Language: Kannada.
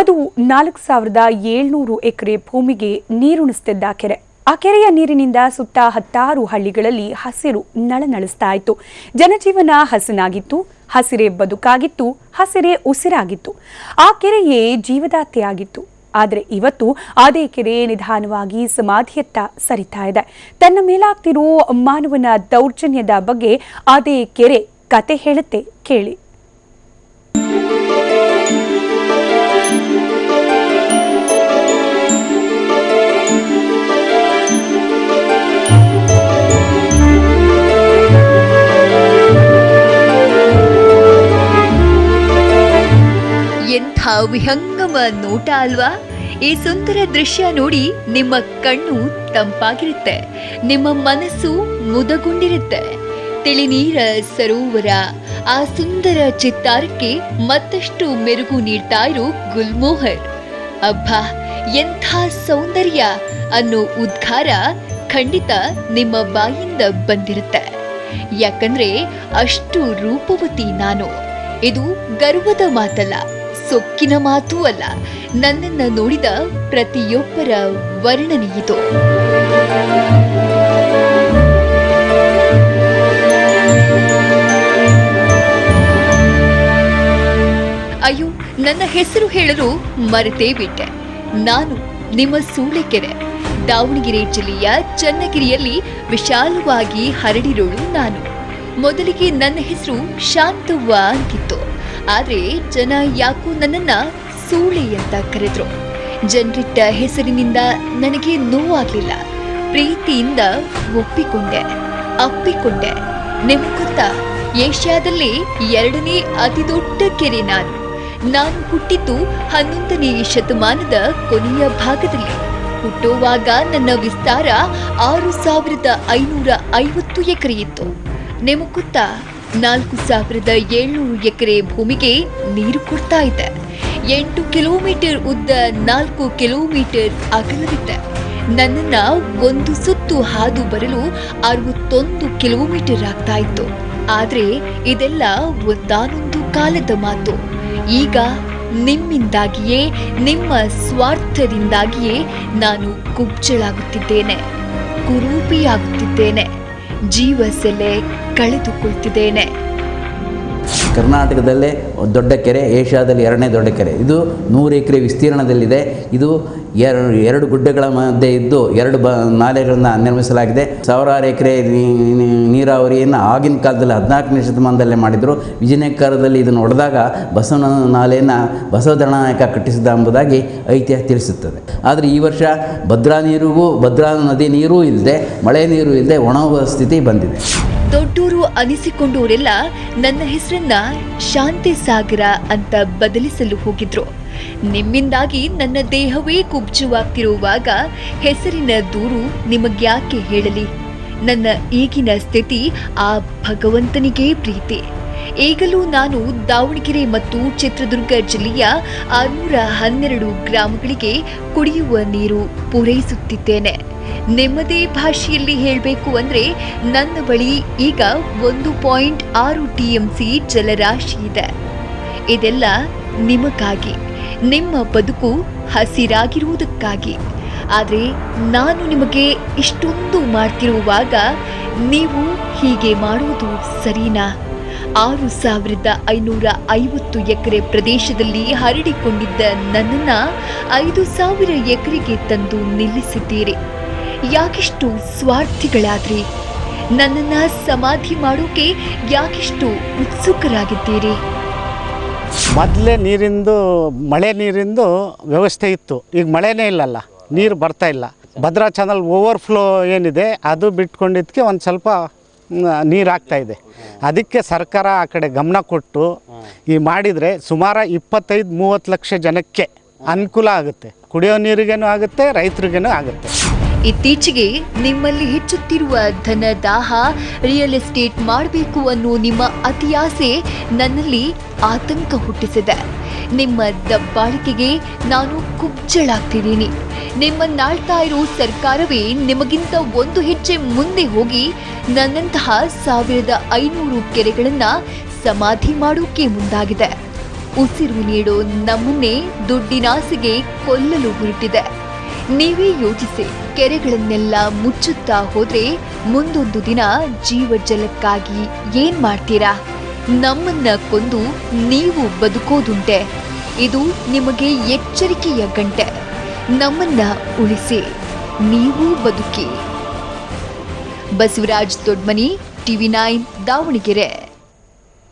ಅದು 4700 ಎಕರೆ ಭೂಮಿಗೆ ನೀರುಣಿಸುತ್ತಿದ್ದ ಕೆರೆ. ಆ ಕೆರೆಯ ನೀರಿನಿಂದ ಸುತ್ತ 10 ಹಳ್ಳಿಗಳಲ್ಲಿ ಹಸಿರು ನಳನಳಿಸ್ತಾ ಇತ್ತು. ಜನಜೀವನ ಹಸನಾಗಿತ್ತು, ಹಸಿರೇ ಬದುಕಾಗಿತ್ತು, ಹಸಿರೇ ಉಸಿರಾಗಿತ್ತು. ಆ ಕೆರೆಯೇ ಜೀವದಾತೆಯಾಗಿತ್ತು. ಆದರೆ ಇವತ್ತು ಅದೇ ಕೆರೆ ನಿಧಾನವಾಗಿ ಸಮಾಧಿಯತ್ತ ಸರಿತಾ ಇದೆ. ತನ್ನ ಮೇಲಾಗ್ತಿರೋ ಮಾನವನ ದೌರ್ಜನ್ಯದ ಬಗ್ಗೆ ಅದೇ ಕೆರೆ ಕತೆ ಹೇಳುತ್ತೆ, ಕೇಳಿ. ಎಂಥ ವಿಹಂಗಮ ನೋಟ ಅಲ್ವಾ? ಈ ಸುಂದರ ದೃಶ್ಯ ನೋಡಿ ನಿಮ್ಮ ಕಣ್ಣು ತಂಪಾಗಿರುತ್ತೆ, ನಿಮ್ಮ ಮನಸ್ಸು ಮುದಗೊಂಡಿರುತ್ತೆ. ತಿಳಿನೀರ ಸರೋವರ ಆ ಸುಂದರ ಚಿತ್ತಾರಕ್ಕೆ ಮತ್ತಷ್ಟು ಮೆರುಗು ನೀಡ್ತಾ ಇರೋ ಗುಲ್ಮೋಹರ್. ಅಬ್ಬಾ, ಎಂಥ ಸೌಂದರ್ಯ ಅನ್ನೋ ಉದ್ಗಾರ ಖಂಡಿತ ನಿಮ್ಮ ಬಾಯಿಂದ ಬಂದಿರುತ್ತೆ. ಯಾಕಂದ್ರೆ ಅಷ್ಟು ರೂಪವತಿ ನಾನು. ಇದು ಗರ್ವದ ಮಾತಲ್ಲ, ಸೊಕ್ಕಿನ ಮಾತೂ ಅಲ್ಲ. ನನ್ನನ್ನ ನೋಡಿದ ಪ್ರತಿಯೊಬ್ಬರ ವರ್ಣನೆಯಿತು. ಅಯ್ಯೋ, ನನ್ನ ಹೆಸರು ಹೇಳಲು ಮರೆತೇ ಬಿಟ್ಟೆ. ನಾನು ನಿಮ್ಮ ಸೂಳೆಕೆರೆ, ದಾವಣಗೆರೆ ಜಿಲ್ಲೆಯ ಚನ್ನಗಿರಿಯಲ್ಲಿ ವಿಶಾಲವಾಗಿ ಹರಡಿರೋಳು ನಾನು. ಮೊದಲಿಗೆ ನನ್ನ ಹೆಸರು ಶಾಂತವ್ವ ಅಂತಿತ್ತು. ಆದ್ರೆ ಜನ ಯಾಕೋ ನನ್ನನ್ನ ಸೂಳೆ ಅಂತ ಕರೆದ್ರು. ಜನರಿಟ್ಟ ಹೆಸರಿನಿಂದ ನನಗೆ ನೋವಾಗ್ಲಿಲ್ಲ. ಪ್ರೀತಿಯಿಂದ ಒಪ್ಪಿಕೊಂಡೆ, ಅಪ್ಪಿಕೊಂಡೆ. ನಿಮಗೆ ಗೊತ್ತಾ, ಏಷ್ಯಾದಲ್ಲೇ 2ನೇ ಅತಿ ದೊಡ್ಡ ಕೆರೆ ನಾನು ಹುಟ್ಟಿದ್ದು 11ನೇ ಶತಮಾನದ ಕೊನೆಯ ಭಾಗದಲ್ಲಿ. ಹುಟ್ಟುವಾಗ ನನ್ನ ವಿಸ್ತಾರ 6550 ಎಕರೆ ಇತ್ತು. ನಿಮಗೆ ಗೊತ್ತಾ, 4700 ಎಕರೆ ಭೂಮಿಗೆ ನೀರು ಕೊಡ್ತಾ ಇದೆ. 8 ಕಿಲೋಮೀಟರ್ ಉದ್ದ, 4 ಕಿಲೋಮೀಟರ್ ಅಗಲವಿದೆ. ನನ್ನನ್ನ ಒಂದು ಸುತ್ತು ಹಾದು ಬರಲು 61 ಕಿಲೋಮೀಟರ್ ಆಗ್ತಾ ಇತ್ತು. ಆದ್ರೆ ಇದೆಲ್ಲ ಒಂದಾನೊಂದು ಕಾಲದ ಮಾತು. ಈಗ ನಿಮ್ಮಿಂದಾಗಿಯೇ, ನಿಮ್ಮ ಸ್ವಾರ್ಥದಿಂದಾಗಿಯೇ ನಾನು ಕುಬ್ಜಳಾಗುತ್ತಿದ್ದೇನೆ, ಕುರೂಪಿಯಾಗುತ್ತಿದ್ದೇನೆ, ಜೀವಸೆಲೆ ಕಳೆದುಕೊಳ್ತಿದ್ದೇನೆ. ಕರ್ನಾಟಕದಲ್ಲೇ ದೊಡ್ಡ ಕೆರೆ, ಏಷ್ಯಾದಲ್ಲಿ 2ನೇ ದೊಡ್ಡ ಕೆರೆ. ಇದು 100 ಎಕರೆ ವಿಸ್ತೀರ್ಣದಲ್ಲಿದೆ. ಇದು 2 ಗುಡ್ಡಗಳ ಮಧ್ಯೆ ಇದ್ದು 2 ನಾಲೆಗಳನ್ನು ನಿರ್ಮಿಸಲಾಗಿದೆ. 1000 ಎಕರೆ ನೀರಾವರಿಯನ್ನು ಆಗಿನ ಕಾಲದಲ್ಲಿ 14ನೇ ಶತಮಾನದಲ್ಲೇ ಮಾಡಿದರು. ವಿಜಯನಗರದಲ್ಲಿ ಇದನ್ನು ಹೊಡೆದಾಗ ಬಸವನ ನಾಲೆಯನ್ನು ಬಸವಧರಣ ನಾಯಕ ಕಟ್ಟಿಸಿದ ಎಂಬುದಾಗಿ ಐತಿಹ್ಯ ತಿಳಿಸುತ್ತದೆ. ಆದರೆ ಈ ವರ್ಷ ಭದ್ರಾ ನದಿ ನೀರೂ ಇಲ್ಲದೆ, ಮಳೆ ನೀರು ಇಲ್ಲದೆ ಒಣಗುವ ಸ್ಥಿತಿ ಬಂದಿದೆ. ದೊಡ್ಡೂರು ಅನಿಸಿಕೊಂಡವರೆಲ್ಲ ನನ್ನ ಹೆಸರನ್ನ ಶಾಂತಿ ಸಾಗರ ಅಂತ ಬದಲಿಸಲು ಹೋಗಿದ್ರು. ನಿಮ್ಮಿಂದಾಗಿ ನನ್ನ ದೇಹವೇ ಕುಬ್ಜವಾಗ್ತಿರುವಾಗ ಹೆಸರಿನ ದೂರು ನಿಮಗ್ಯಾಕೆ ಹೇಳಲಿ? ನನ್ನ ಈಗಿನ ಸ್ಥಿತಿ ಆ ಭಗವಂತನಿಗೆ ಪ್ರೀತಿ. ಈಗಲೂ ನಾನು ದಾವಣಗೆರೆ ಮತ್ತು ಚಿತ್ರದುರ್ಗ ಜಿಲ್ಲೆಯ 612 ಗ್ರಾಮಗಳಿಗೆ ಕುಡಿಯುವ ನೀರು ಪೂರೈಸುತ್ತಿದ್ದೇನೆ. ನಿಮ್ಮದೇ ಭಾಷೆಯಲ್ಲಿ ಹೇಳಬೇಕು ಅಂದ್ರೆ, ನನ್ನ ಬಳಿ ಈಗ 1.6 TMC ಜಲರಾಶಿ ಇದೆ. ಇದೆಲ್ಲ ನಿಮಗಾಗಿ, ನಿಮ್ಮ ಬದುಕು ಹಸಿರಾಗಿರುವುದಕ್ಕಾಗಿ. ಆದರೆ ನಾನು ನಿಮಗೆ ಇಷ್ಟೊಂದು ಮಾಡ್ತಿರುವಾಗ ನೀವು ಹೀಗೆ ಮಾಡುವುದು ಸರಿನಾ? 6550 ಎಕರೆ ಪ್ರದೇಶದಲ್ಲಿ ಹರಡಿಕೊಂಡಿದ್ದ ನನ್ನನ್ನ 5000 ಎಕರೆಗೆ ತಂದು ನಿಲ್ಲಿಸಿದ್ದೀರಿ. ಯಾಕಿಷ್ಟು ಸ್ವಾರ್ಥಿಗಳಾದ್ರಿ? ನನ್ನನ್ನ ಸಮಾಧಿ ಮಾಡೋಕೆ ಯಾಕಿಷ್ಟು ಉತ್ಸುಕರಾಗಿದ್ದೀರಿ? ಮೊದಲೇ ಮಳೆ ನೀರಿಂದು ವ್ಯವಸ್ಥೆ ಇತ್ತು. ಈಗ ಮಳೆನೇ ಇಲ್ಲಲ್ಲ, ನೀರು ಬರ್ತಾ ಇಲ್ಲ. ಭದ್ರಾ ಚಾನಲ್ ಓವರ್ಫ್ಲೋ ಏನಿದೆ ಅದು ಬಿಟ್ಕೊಂಡಿದ್ದಕ್ಕೆ ಒಂದು ಸ್ವಲ್ಪ ನೀರು ಆಗ್ತಾ ಇದೆ. ಅದಕ್ಕೆ ಸರ್ಕಾರ ಆ ಕಡೆ ಗಮನ ಕೊಟ್ಟು ಈ ಮಾಡಿದರೆ ಸುಮಾರು 25-30 ಲಕ್ಷ ಜನಕ್ಕೆ ಅನುಕೂಲ ಆಗುತ್ತೆ. ಕುಡಿಯೋ ನೀರಿಗೇನೂ ಆಗುತ್ತೆ, ರೈತರಿಗೇನೂ ಆಗುತ್ತೆ. ಇತ್ತೀಚೆಗೆ ನಿಮ್ಮಲ್ಲಿ ಹೆಚ್ಚುತ್ತಿರುವ ಧನ ದಾಹ, ರಿಯಲ್ ಎಸ್ಟೇಟ್ ಮಾಡಬೇಕು ಅನ್ನೋ ನಿಮ್ಮ ಅತಿಯಾಸೆ ನನ್ನಲ್ಲಿ ಆತಂಕ ಹುಟ್ಟಿಸಿದೆ. ನಿಮ್ಮ ದಬ್ಬಾಳಿಕೆಗೆ ನಾನು ಕುಬ್ಜಳಾಗ್ತಿದ್ದೀನಿ. ನಿಮ್ಮನ್ನಾಳ್ತಾ ಇರೋ ಸರ್ಕಾರವೇ ನಿಮಗಿಂತ ಒಂದು ಹೆಜ್ಜೆ ಮುಂದೆ ಹೋಗಿ ನನ್ನಂತಹ 1500 ಕೆರೆಗಳನ್ನ ಸಮಾಧಿ ಮಾಡೋಕೆ ಮುಂದಾಗಿದೆ. ಉಸಿರು ನೀಡೋ ನಮ್ಮನ್ನೇ ದುಡ್ಡಿನಾಸೆಗೆ ಕೊಲ್ಲಲು ಹೊರಟಿದೆ. ನೀವೇ ಯೋಚಿಸಿ, ಕೆರೆಗಳನ್ನೆಲ್ಲ ಮುಚ್ಚುತ್ತಾ ಹೋದ್ರೆ ಮುಂದೊಂದು ದಿನ ಜೀವಜಲಕ್ಕಾಗಿ ಏನ್ ಮಾಡ್ತೀರಾ? ನಮ್ಮನ್ನ ಕೊಂದು ನೀವು ಬದುಕೋದುಂಟೆ. ಇದು ನಿಮಗೆ ಎಚ್ಚರಿಕೆಯ ಗಂಟೆ. ನಮ್ಮನ್ನ ಉಳಿಸಿ, ನೀವು ಬದುಕಿ. ಬಸವರಾಜ್ ದೊಡ್ಮನಿ, ಟಿವಿ9 ದಾವಣಗೆರೆ.